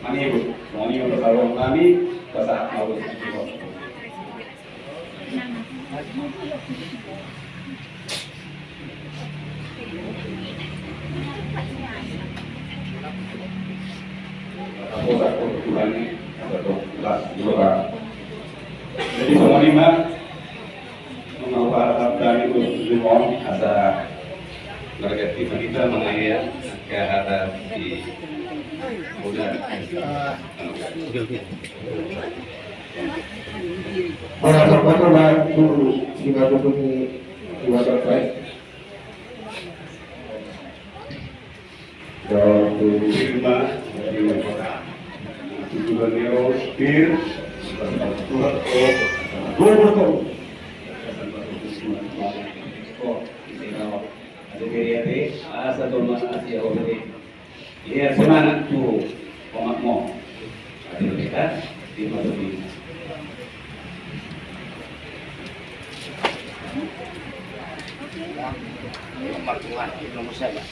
manibut moni untuk kalung kami kata mau aku kebetulan atau kelas dua. Jadi semua lima mengawal dari limon ada negatif kita mengenai kehadap di udah. Para sahabat bantu jika begini dua selesai. Dan lima dari kota. Tujuan Nero Spear dua betul. Satu masih oleh dia semangat tuh komakmo ada kita di Madura. Pertemuan nomor saya.